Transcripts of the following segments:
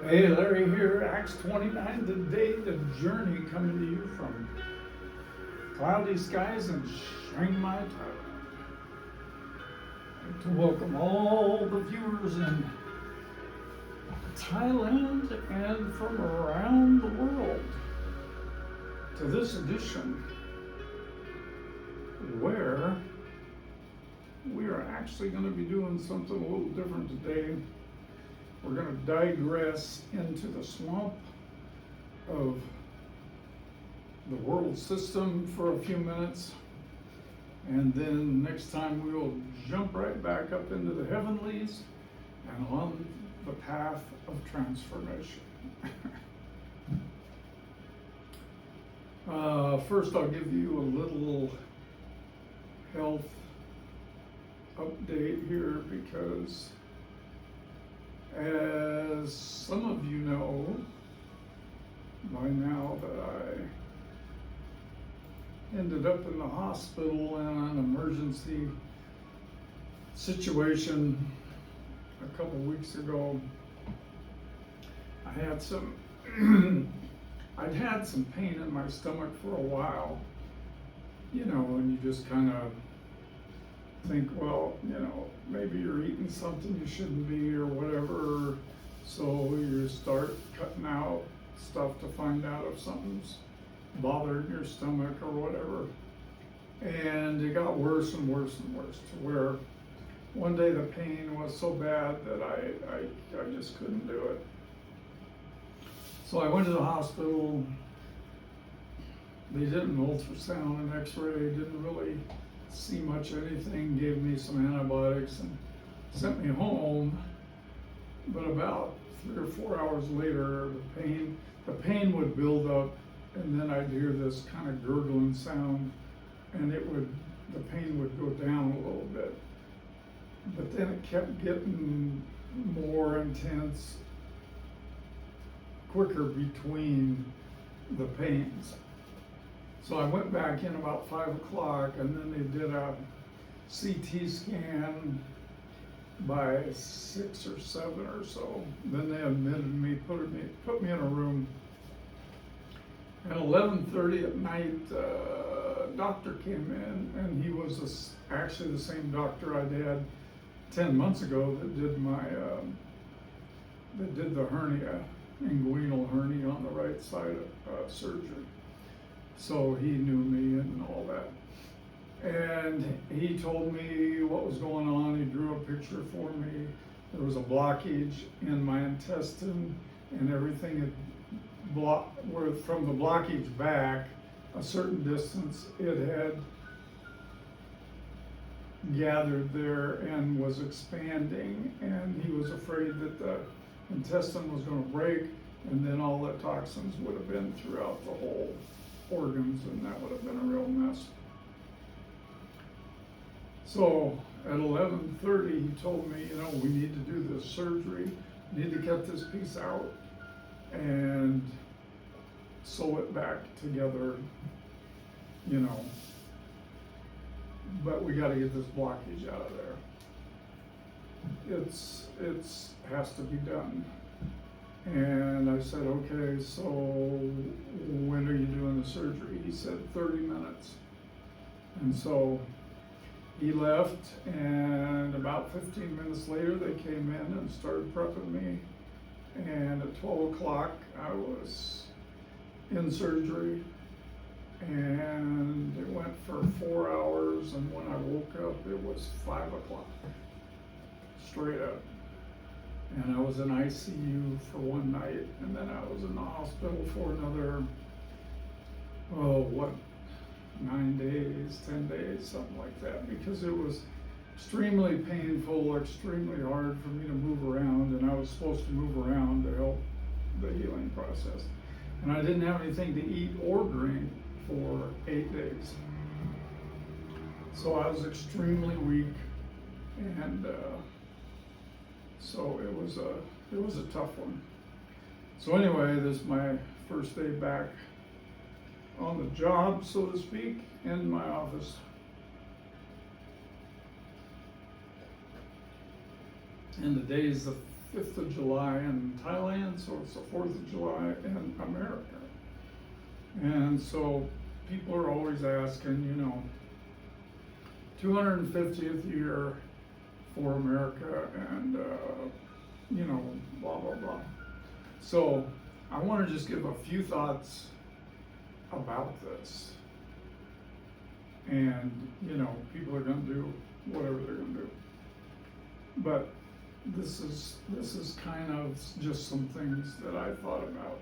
Hey, Larry here, Acts 29 today, the journey coming to you from cloudy skies and Chiang Mai, Thailand. I'd like to welcome all the viewers in Thailand and from around the world to this edition where we are actually going to be doing something a little different today. We're going to digress into the swamp of the world system for a few minutes, and then next time we will jump right back up into the heavenlies and on the path of transformation. First, I'll give you a little health update here because, as some of you know by now, that I ended up in the hospital in an emergency situation a couple weeks ago. I'd had some pain in my stomach for a while, and you just kind of think, well, maybe you're eating something you shouldn't be or whatever, so you start cutting out stuff to find out if something's bothering your stomach or whatever. And it got worse and worse and worse to where one day the pain was so bad that I just couldn't do it. So I went to the hospital. They did an ultrasound and x-ray, didn't really see much of anything, gave me some antibiotics and sent me home. But about 3 or 4 hours later, the pain would build up, and then I'd hear this kind of gurgling sound, and the pain would go down a little bit. But then it kept getting more intense, quicker between the pains. So I went back in about 5 o'clock, and then they did a CT scan by 6 or 7 or so. Then they admitted me, put me in a room. At 11:30 at night, a doctor came in, and he was actually the same doctor I'd had 10 months ago that did the hernia, inguinal hernia on the right side surgery. So he knew me and all that. And he told me what was going on. He drew a picture for me. There was a blockage in my intestine, and everything had from the blockage back a certain distance, it had gathered there and was expanding, and he was afraid that the intestine was going to break, and then all the toxins would have been throughout the whole organs, and that would have been a real mess. So at 11:30, he told me, we need to do this surgery, we need to cut this piece out and sew it back together, but we got to get this blockage out of there. It's has to be done. And I said, okay, so when are you doing the surgery? He said 30 minutes. And so he left, and about 15 minutes later, they came in and started prepping me. And at 12 o'clock, I was in surgery, and it went for 4 hours, and when I woke up, it was 5 o'clock, straight up. And I was in ICU for one night, and then I was in the hospital for another, 9 days, 10 days, something like that, because it was extremely painful, extremely hard for me to move around, and I was supposed to move around to help the healing process. And I didn't have anything to eat or drink for 8 days. So I was extremely weak, and so it was a tough one. So anyway, this is my first day back on the job, so to speak, in my office. And today's the 5th of July in Thailand, so it's the 4th of July in America. And so people are always asking, 250th year for America, and blah, blah, blah. So I want to just give a few thoughts about this. And, people are going to do whatever they're going to do. But this is kind of just some things that I thought about.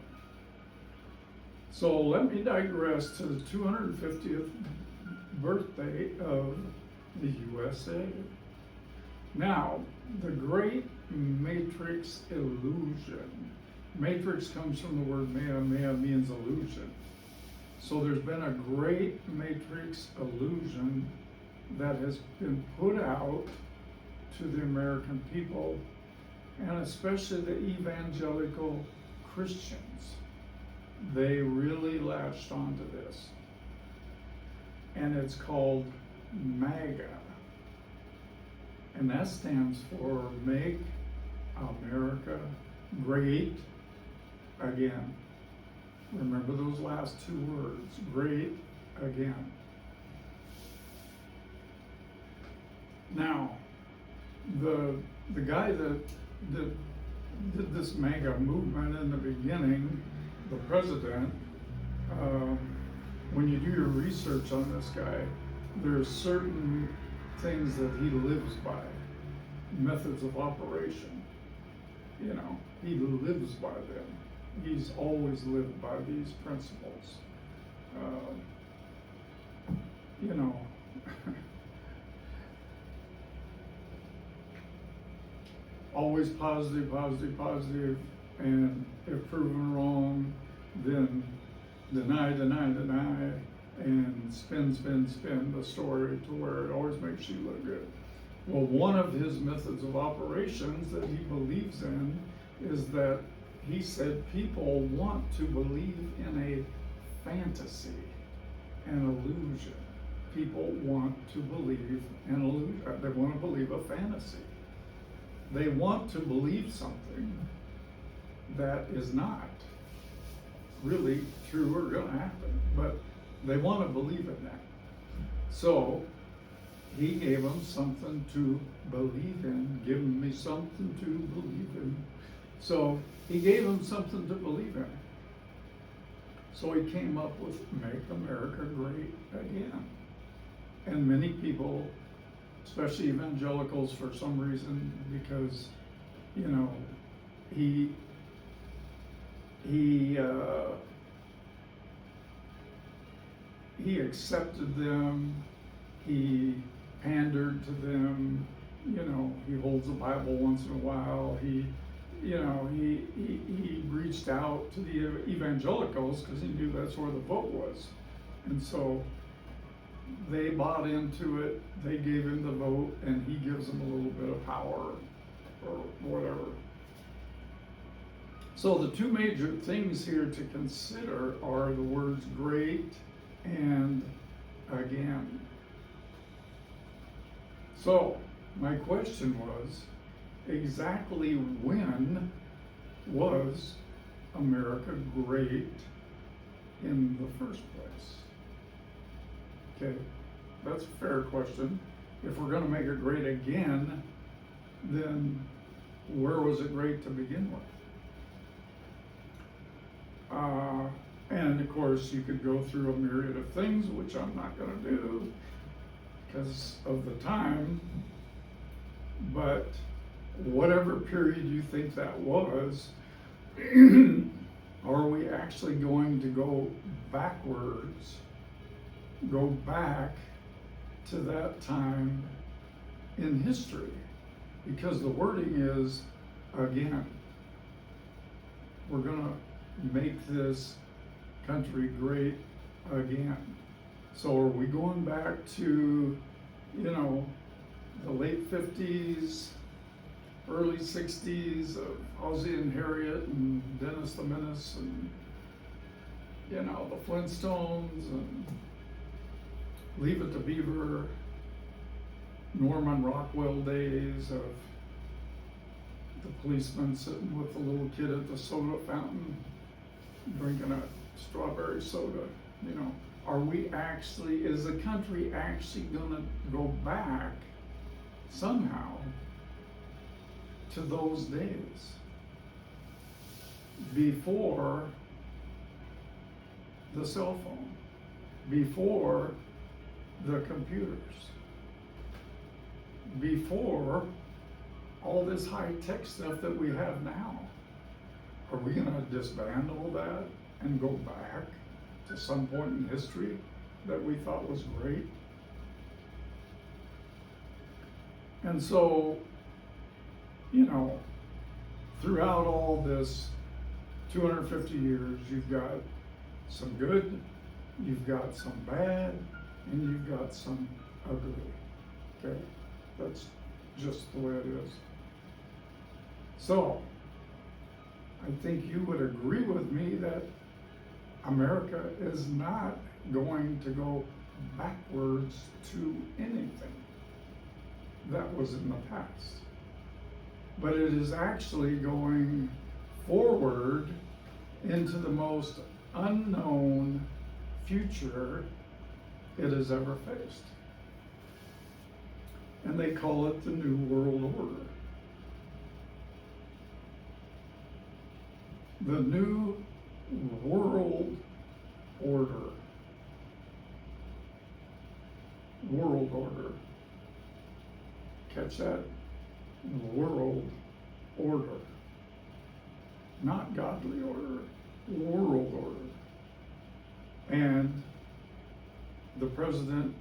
So let me digress to the 250th birthday of the USA. Now, the Great Matrix Illusion. Matrix comes from the word Maya. Maya means illusion. So there's been a great matrix illusion that has been put out to the American people, and especially the evangelical Christians. They really latched onto this. And it's called MAGA. And that stands for Make America Great Again. Remember those last two words, great again. Now, the guy that did this MAGA movement in the beginning, the president, when you do your research on this guy, there's certain things that he lives by, methods of operation. He lives by them. He's always lived by these principles. Always positive, positive, positive, and if proven wrong, then deny, deny, deny, and spin, spin, spin the story to where it always makes you look good. Well, one of his methods of operations that he believes in is that he said people want to believe in a fantasy, an illusion. People want to believe in an illusion. They want to believe a fantasy. They want to believe something that is not really true or going to happen, but they want to believe in that. So he gave them something to believe in, giving me something to believe in. So he gave them something to believe in. So he came up with Make America Great Again. And many people, especially evangelicals for some reason, because, he accepted them, he pandered to them, he holds the Bible once in a while, he reached out to the evangelicals because he knew that's where the vote was. And so they bought into it, they gave him the vote, and he gives them a little bit of power or whatever. So the two major things here to consider are the words great and again. So my question was, exactly when was America great in the first place? Okay, that's a fair question. If we're going to make it great again, then where was it great to begin with? And of course, you could go through a myriad of things, which I'm not going to do because of the time, but whatever period you think that was, are we actually going to go backwards, go back to that time in history? Because the wording is, again, we're going to make this country great again. So are we going back to, the late 50s, early 60s of Ozzie and Harriet and Dennis the Menace and, the Flintstones and Leave It to Beaver, Norman Rockwell days of, the policeman sitting with the little kid at the soda fountain drinking a strawberry soda, you know. Is the country actually gonna go back somehow to those days before the cell phone, before the computers, before all this high-tech stuff that we have now? Are we gonna disband all that and go back to some point in history that we thought was great? And so, you know, throughout all this 250 years, you've got some good, you've got some bad, and you've got some ugly. Okay? That's just the way it is. So, I think you would agree with me that America is not going to go backwards to anything that was in the past, but it is actually going forward into the most unknown future it has ever faced. And they call it the New World Order. The New World Order. World order. Catch that? World order. Not godly order. World order. And the president,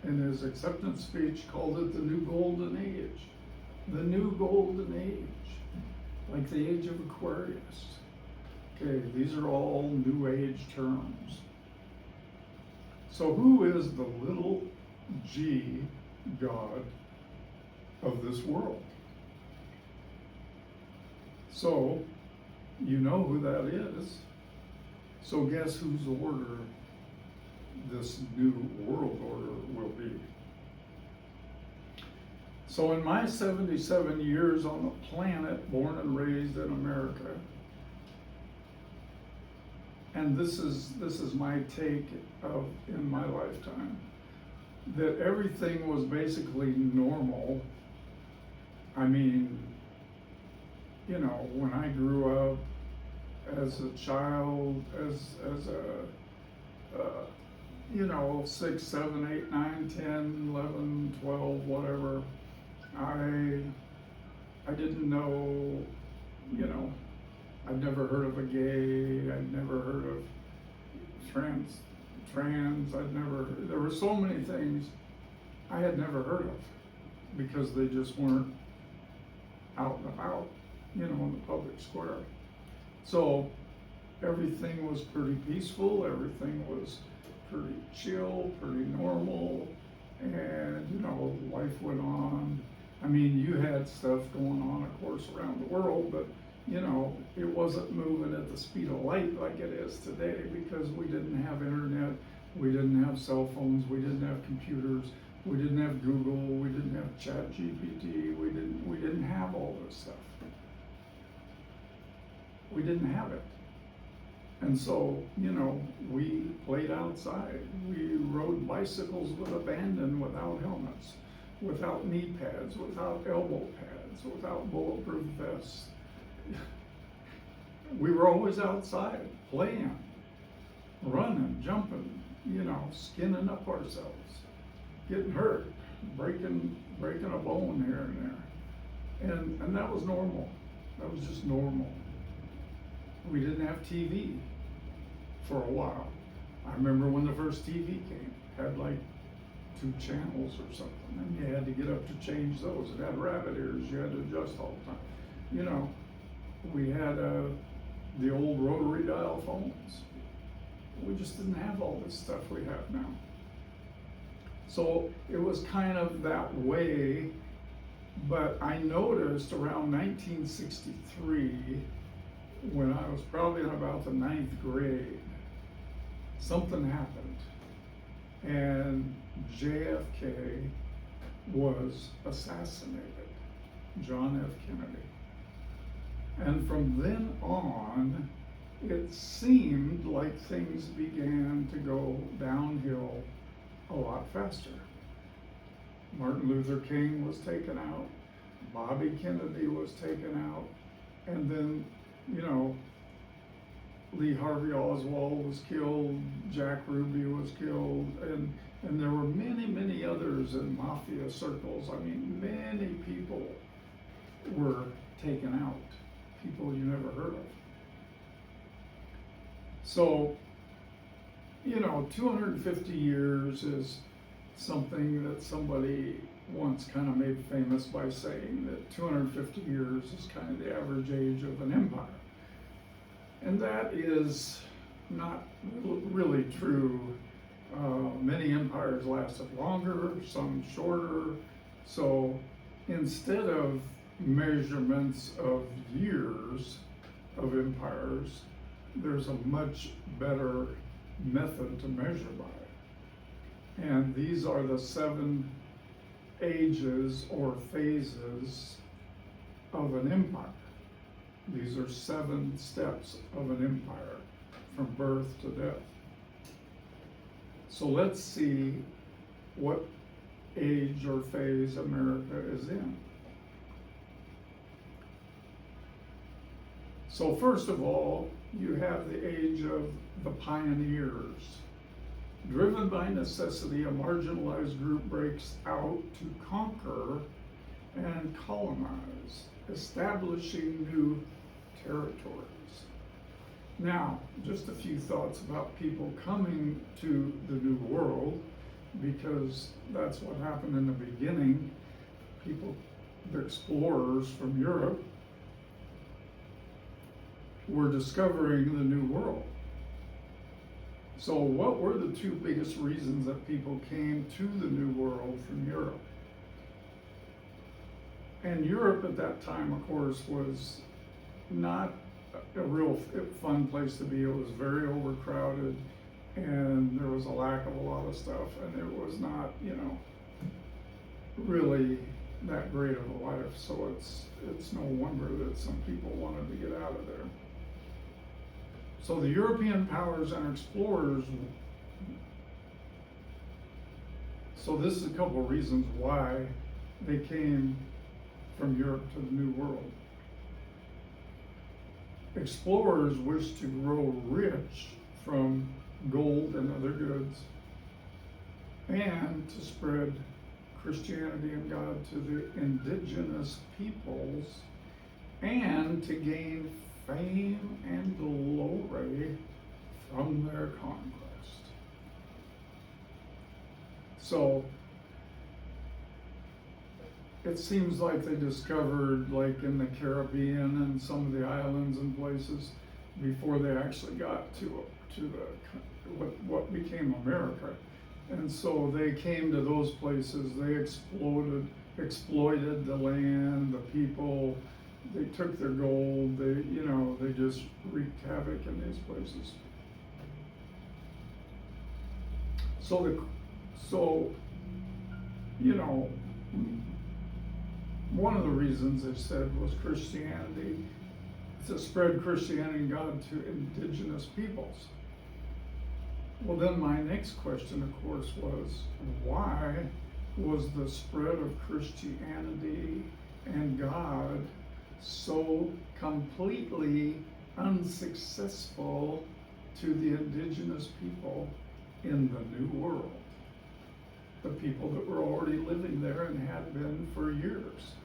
in his acceptance speech, called it the New Golden Age. The New Golden Age. Like the Age of Aquarius. Okay, these are all New Age terms. So who is the little g God of this world? So, you know who that is. So guess whose order this new world order will be. So in my 77 years on the planet, born and raised in America, and this is my take of in my lifetime, that everything was basically normal. I mean, you know, when I grew up as a child, as a you know, 6, 7, 8, 9, 10, 11, 12, whatever, I didn't know, you know, I'd never heard of a gay, I'd never heard of trans, there were so many things I had never heard of because they just weren't out and about, you know, in the public square. So everything was pretty peaceful, everything was pretty chill, pretty normal, and, you know, life went on. I mean, you had stuff going on, of course, around the world, but, you know, it wasn't moving at the speed of light like it is today because we didn't have internet, we didn't have cell phones, we didn't have computers, we didn't have Google, we didn't have ChatGPT, we didn't have all this stuff. We didn't have it. And so, you know, we played outside. We rode bicycles with abandon, without helmets, without knee pads, without elbow pads, without bulletproof vests. We were always outside, playing, running, jumping, you know, skinning up ourselves, getting hurt, breaking a bone here and there. And that was normal. That was just normal. We didn't have TV for a while. I remember when the first TV came, it had like 2 channels or something, and you had to get up to change those. It had rabbit ears, you had to adjust all the time. You know, we had the old rotary dial phones. We just didn't have all this stuff we have now. So it was kind of that way, but I noticed around 1963, when I was probably in about the 9th grade, something happened, and JFK was assassinated, John F. Kennedy. And from then on, it seemed like things began to go downhill a lot faster. Martin Luther King was taken out, Bobby Kennedy was taken out, and then, Lee Harvey Oswald was killed, Jack Ruby was killed, and there were many, many others in mafia circles. I mean, many people were taken out, people you never heard of. So, 250 years is something that somebody once kind of made famous by saying that 250 years is kind of the average age of an empire. And that is not really true. Many empires lasted longer, some shorter. So instead of measurements of years of empires, there's a much better method to measure by. And these are the 7 ages or phases of an empire. These are 7 steps of an empire from birth to death. So let's see what age or phase America is in. So first of all, you have the age of the pioneers. Driven by necessity, a marginalized group breaks out to conquer and colonize, establishing new territories. Now, just a few thoughts about people coming to the New World, because that's what happened in the beginning. People, the explorers from Europe, were discovering the New World. So what were the 2 biggest reasons that people came to the New World from Europe? And Europe at that time, of course, was not a real fun place to be. It was very overcrowded, and there was a lack of a lot of stuff, and it was not, really that great of a life. So it's no wonder that some people wanted to get out of there. So the European powers and explorers, so this is a couple of reasons why they came from Europe to the New World. Explorers wished to grow rich from gold and other goods, and to spread Christianity and God to the indigenous peoples, and to gain fame and glory from their conquest. So it seems like they discovered, like in the Caribbean and some of the islands and places, before they actually got to what became America. And so they came to those places. They exploited the land, the people. They took their gold. They just wreaked havoc in these places. One of the reasons they said was Christianity, to spread Christianity and God to indigenous peoples. Well, then my next question, of course, was why was the spread of Christianity and God so completely unsuccessful to the indigenous people in the New World? The people that were already living there and had been for years.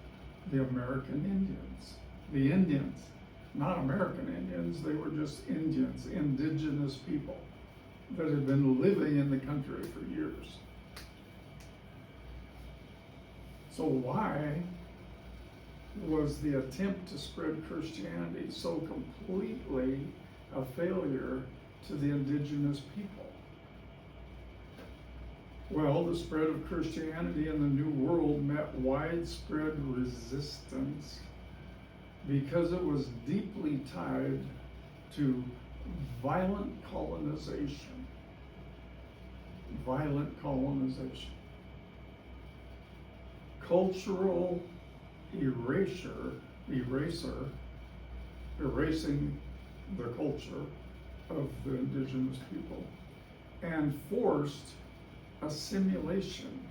The American Indians. The Indians, not American Indians, they were just Indians, indigenous people that had been living in the country for years. So why was the attempt to spread Christianity so completely a failure to the indigenous people? Well, the spread of Christianity in the New World met widespread resistance because it was deeply tied to violent colonization. Violent colonization. Cultural eraser erasing the culture of the indigenous people, and forced assimilation.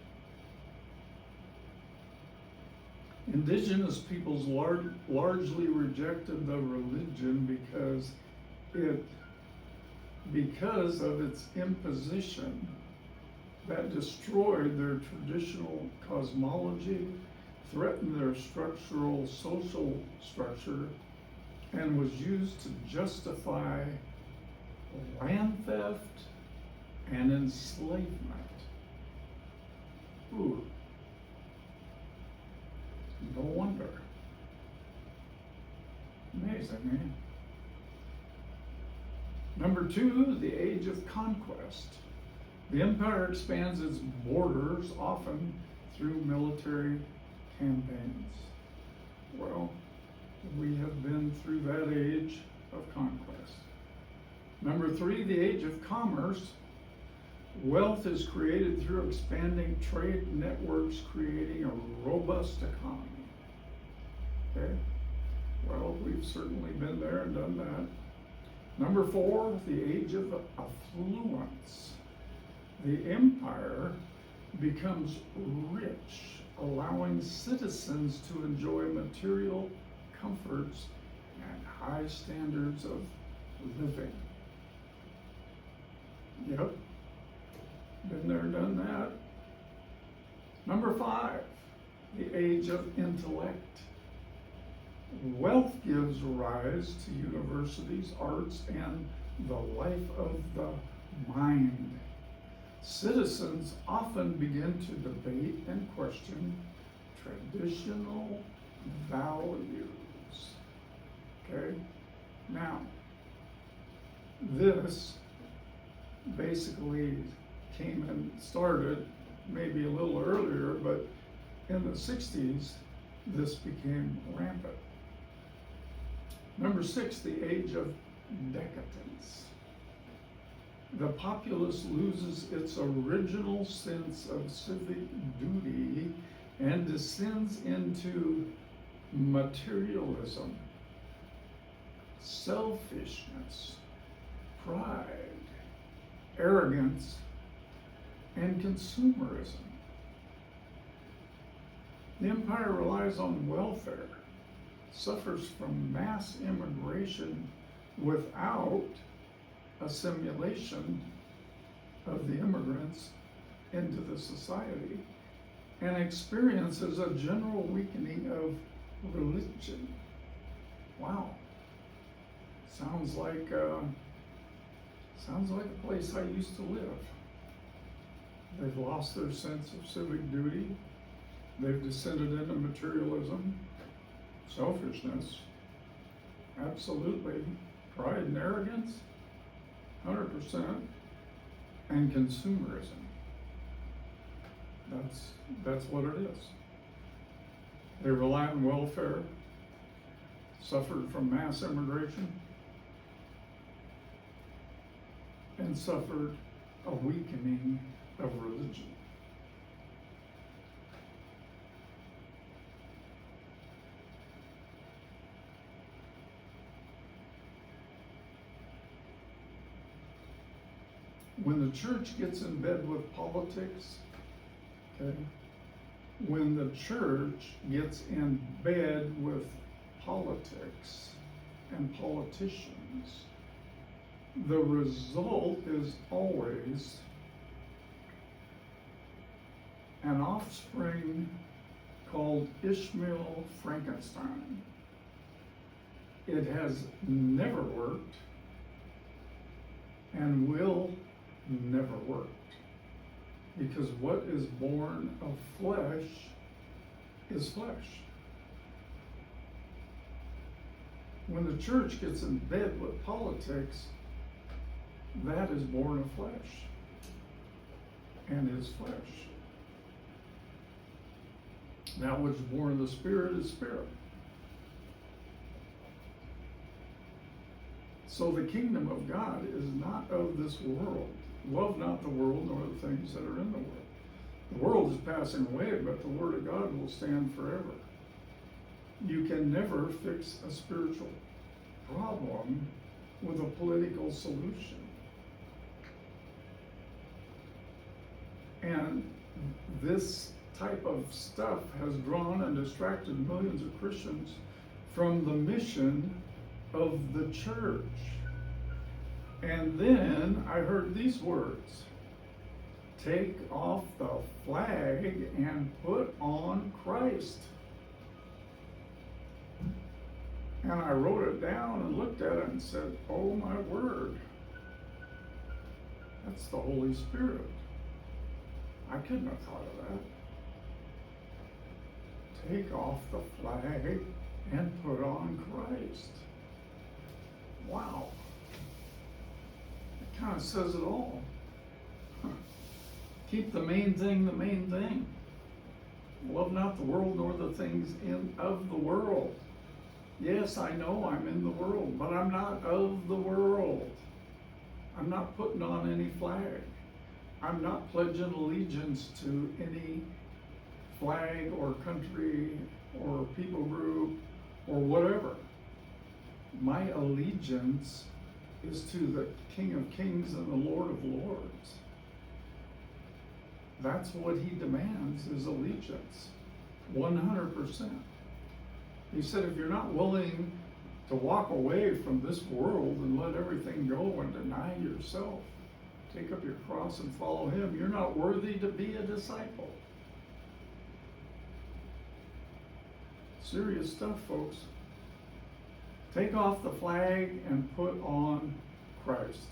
Indigenous peoples largely rejected the religion because of its imposition that destroyed their traditional cosmology, threatened their structural social structure, and was used to justify land theft and enslavement. Ooh. No wonder. Amazing, eh? Number 2, the age of conquest. The empire expands its borders, often through military campaigns. Well, we have been through that age of conquest. Number 3, the age of commerce. Wealth is created through expanding trade networks, creating a robust economy. Okay? Well, we've certainly been there and done that. Number 4, the age of affluence. The empire becomes rich, allowing citizens to enjoy material comforts and high standards of living. Yep. Been there, done that. Number 5, the age of intellect. Wealth gives rise to universities, arts, and the life of the mind. Citizens often begin to debate and question traditional values. Okay? Now, this basically came and started maybe a little earlier, but in the 60s, this became rampant. Number 6, the age of decadence. The populace loses its original sense of civic duty and descends into materialism, selfishness, pride, arrogance, and consumerism. The empire relies on welfare, suffers from mass immigration without assimilation of the immigrants into the society, and experiences a general weakening of religion. Wow. Sounds like a place I used to live. They've lost their sense of civic duty. They've descended into materialism, selfishness, absolutely, pride and arrogance, 100%, and consumerism. That's what it is. They rely on welfare, suffered from mass immigration, and suffered a weakening of religion. When the church gets in bed with politics, okay, when the church gets in bed with politics and politicians, the result is always an offspring called Ishmael Frankenstein. It has never worked and will never work, because what is born of flesh is flesh. When the church gets in bed with politics, that is born of flesh and is flesh. That which is born of the Spirit is spirit. So the kingdom of God is not of this world. Love not the world nor the things that are in the world. The world is passing away, but the word of God will stand forever. You can never fix a spiritual problem with a political solution. And this type of stuff has drawn and distracted millions of Christians from the mission of the church. And then I heard these words: take off the flag and put on Christ. And I wrote it down and looked at it and said, oh my word, that's the Holy Spirit. I couldn't have thought of that. Take off the flag and put on Christ. Wow. It kind of says it all. Keep the main thing the main thing. Love not the world nor the things of the world. Yes, I know I'm in the world, but I'm not of the world. I'm not putting on any flag. I'm not pledging allegiance to any flag or country or people group or whatever. My allegiance is to the King of Kings and the Lord of Lords. That's what he demands, is allegiance, 100%. He said, if you're not willing to walk away from this world and let everything go and deny yourself, take up your cross and follow him, you're not worthy to be a disciple. Serious stuff, folks. Take off the flag and put on Christ.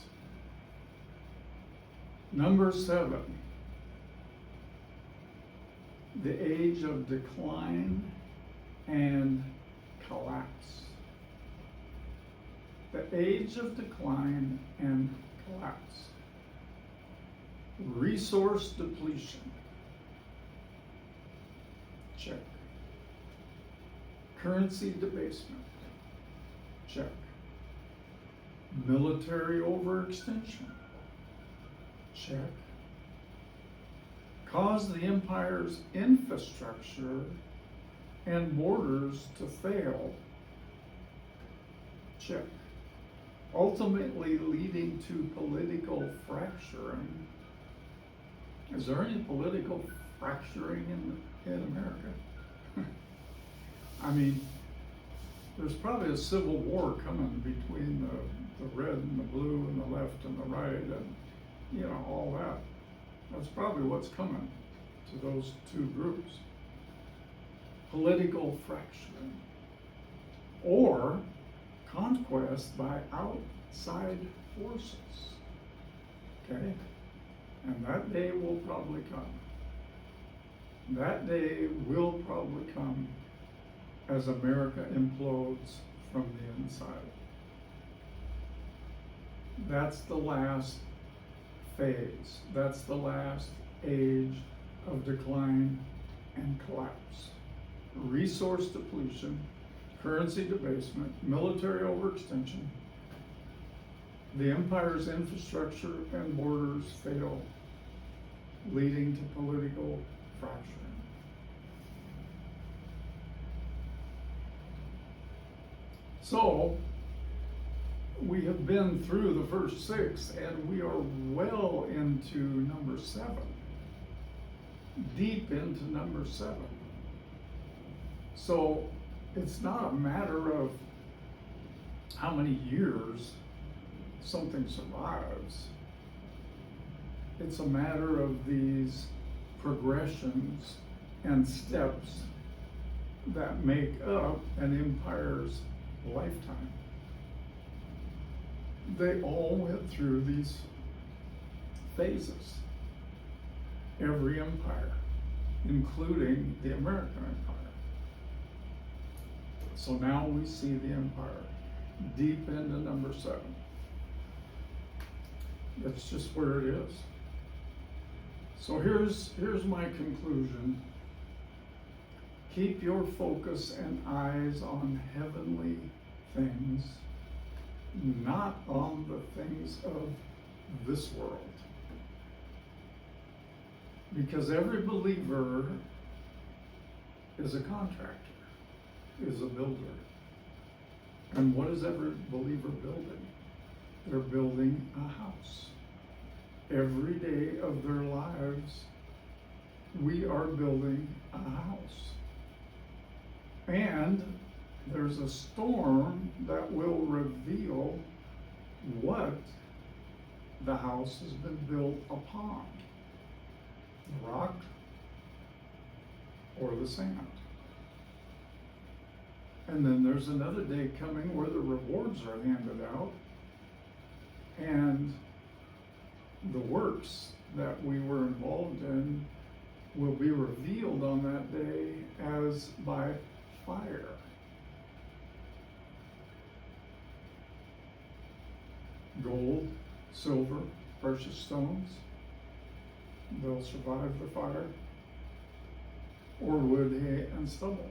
Number 7, the age of decline and collapse. The age of decline and collapse. Resource depletion. Check. Currency debasement. Check. Military overextension. Check. Cause the empire's infrastructure and borders to fail. Check. Ultimately leading to political fracturing. Is there any political fracturing in America? I mean, there's probably a civil war coming between the red and the blue and the left and the right and, you know, all that. That's probably what's coming to those two groups. Political fracturing. Or conquest by outside forces. Okay? And that day will probably come. That day will probably come as America implodes from the inside. That's the last phase. That's the last age of decline and collapse. Resource depletion, currency debasement, military overextension, the empire's infrastructure and borders fail, leading to political fracturing. So, we have been through the first 6 and we are well into number 7. Deep into number 7. So, it's not a matter of how many years something survives. It's a matter of these progressions and steps that make up an empire's lifetime. They all went through these phases. Every empire, including the American Empire. So now we see the empire deep into number 7. That's just where it is. So here's my conclusion. Keep your focus and eyes on heavenly things, not on the things of this world. Because every believer is a contractor, is a builder. And what is every believer building? They're building a house. Every day of their lives, we are building a house. And there's a storm that will reveal what the house has been built upon. The rock or the sand. And then there's another day coming where the rewards are handed out, and the works that we were involved in will be revealed on that day as by fire. Gold, silver, precious stones, they'll survive the fire. Or wood, hay, and stubble,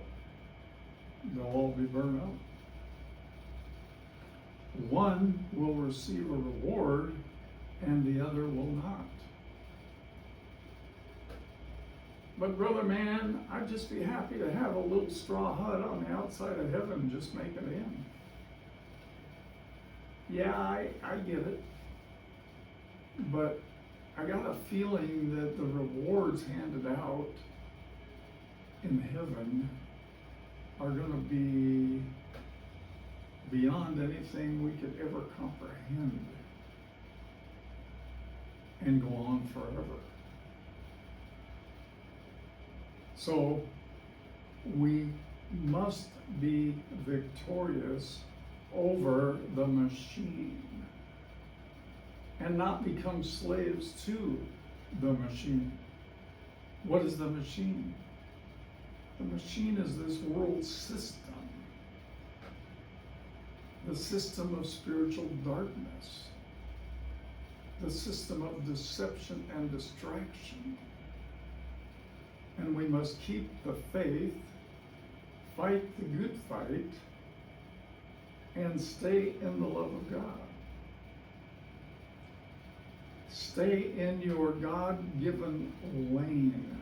they'll all be burned up. One will receive a reward and the other will not. But brother man, I'd just be happy to have a little straw hut on the outside of heaven, just make it in. Yeah, I get it. But I got a feeling that the rewards handed out in heaven are going to be beyond anything we could ever comprehend and go on forever. So we must be victorious over the machine and not become slaves to the machine. What is the machine? The machine is this world system, the system of spiritual darkness, the system of deception and distraction. And we must keep the faith, fight the good fight, and stay in the love of God. Stay in your God-given lane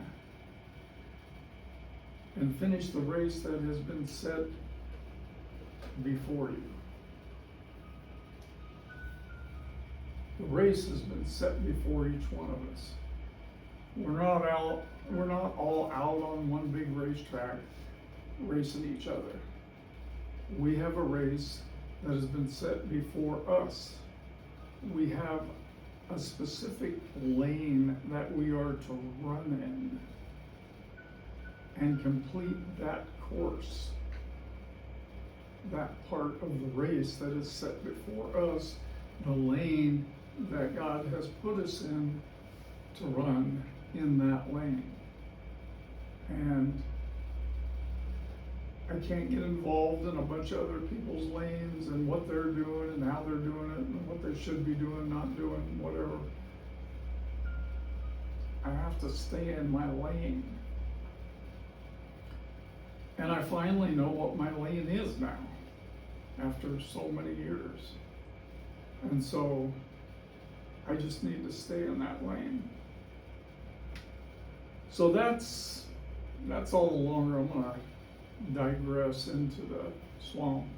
and finish the race that has been set before you. The race has been set before each one of us. We're not all out on one big racetrack racing each other. We have a race that has been set before us. We have a specific lane that we are to run in and complete that course, that part of the race that is set before us, the lane that God has put us in to run in that lane. And I can't get involved in a bunch of other people's lanes and what they're doing and how they're doing it and what they should be doing, not doing, whatever. I have to stay in my lane. And I finally know what my lane is now, after so many years. And so I just need to stay in that lane. So that's all the longer I'm gonna digress into the swamp.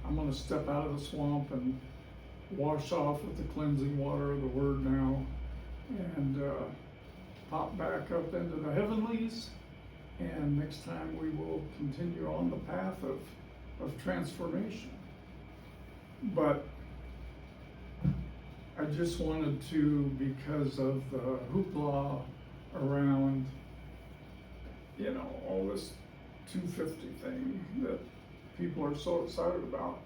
I'm gonna step out of the swamp and wash off with the cleansing water of the Word now, and pop back up into the heavenlies, and next time we will continue on the path of transformation. But I just wanted to, because of the hoopla around, all this 250 thing that people are so excited about.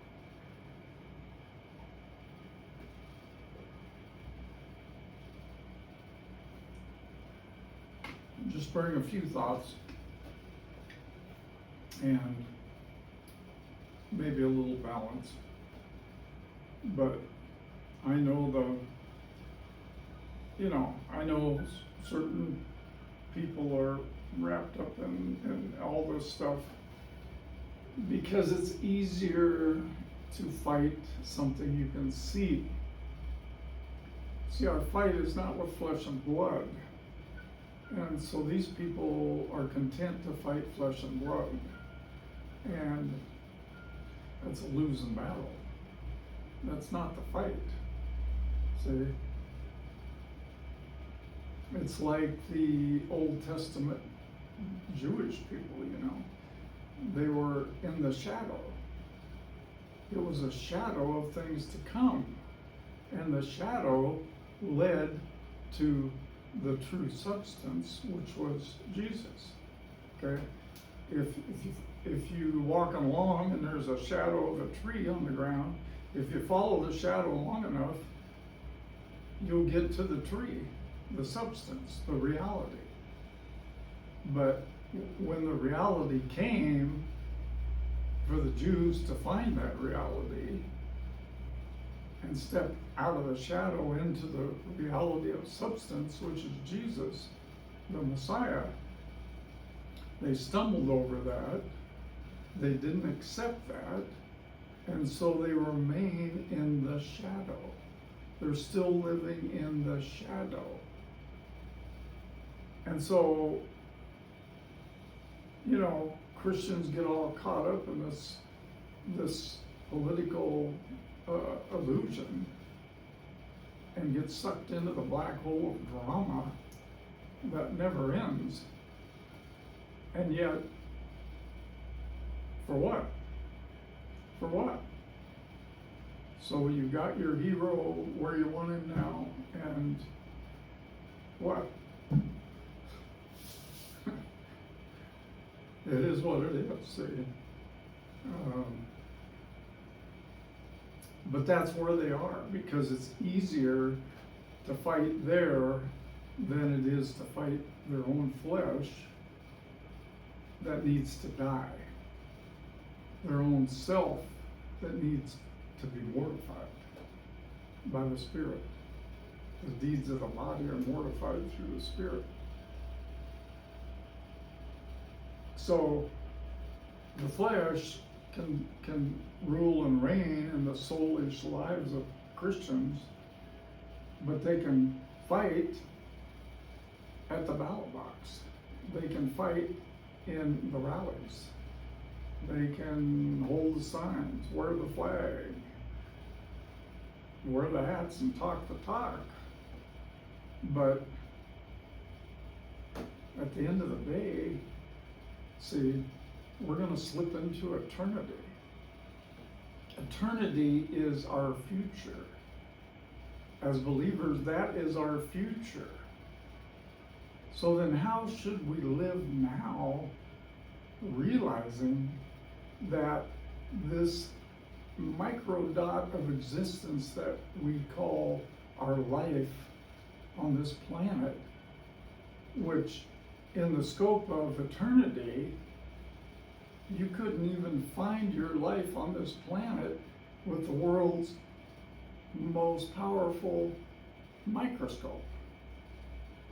Just bring a few thoughts and maybe a little balance. But I know I know certain people are wrapped up in all this stuff because it's easier to fight something you can see. See, our fight is not with flesh and blood. And so these people are content to fight flesh and blood. And that's a losing battle. That's not the fight. See? It's like the Old Testament Jewish people, you know. They were in the shadow. It was a shadow of things to come. And the shadow led to the true substance, which was Jesus. Okay? If you walk along and there's a shadow of a tree on the ground, if you follow the shadow long enough, you'll get to the tree, the substance, the reality. But when the reality came for the Jews to find that reality and step out of the shadow into the reality of substance, which is Jesus, the Messiah, they stumbled over that. They didn't accept that. And so they remain in the shadow. They're still living in the shadow. And so, you know, Christians get all caught up in this political illusion and get sucked into the black hole of drama that never ends. And yet, for what? For what? So you got your hero where you want him now, and what? It is what it is, see. But that's where they are, because it's easier to fight there than it is to fight their own flesh that needs to die. Their own self that needs to be mortified by the Spirit. The deeds of the body are mortified through the Spirit. So the flesh can rule and reign in the soulish lives of Christians, but they can fight at the ballot box. They can fight in the rallies. They can hold the signs, wear the flag, wear the hats and talk the talk. But at the end of the day, see, we're going to slip into eternity. Eternity is our future. As believers, that is our future. So then how should we live now, realizing that this micro dot of existence that we call our life on this planet, which in the scope of eternity, you couldn't even find your life on this planet with the world's most powerful microscope.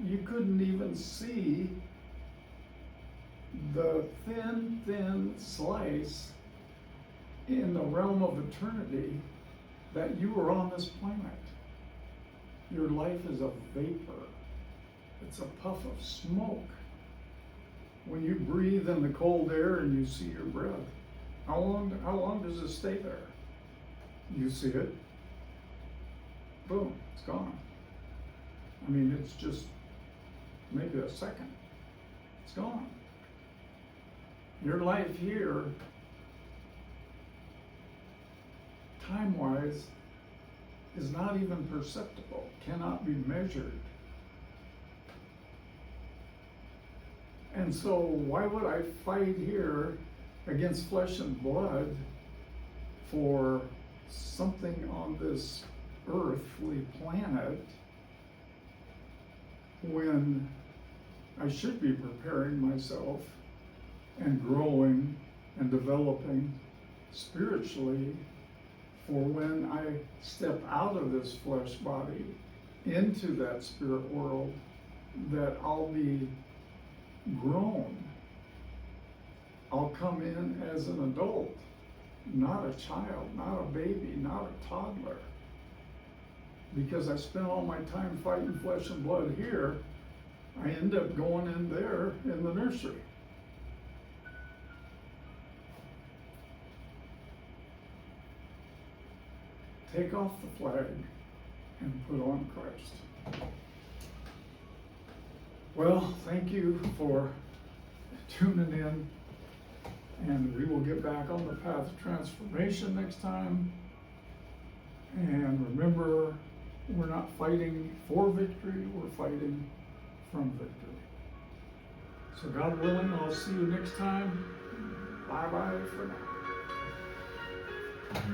You couldn't even see the thin slice in the realm of eternity that you were on this planet. Your life is a vapor. It's a puff of smoke. When you breathe in the cold air and you see your breath, how long does it stay there? You see it, boom, it's gone. I mean, it's just maybe a second. It's gone. Your life here, time-wise, is not even perceptible, cannot be measured. And so why would I fight here against flesh and blood for something on this earthly planet when I should be preparing myself and growing and developing spiritually for when I step out of this flesh body into that spirit world, that I'll be grown. I'll come in as an adult, not a child, not a baby, not a toddler. Because I spent all my time fighting flesh and blood here, I end up going in there in the nursery. take off the flag and put on Christ. Well, thank you for tuning in, and we will get back on the path of transformation next time. And remember, we're not fighting for victory, we're fighting from victory. So God willing, I'll see you next time. Bye-bye for now.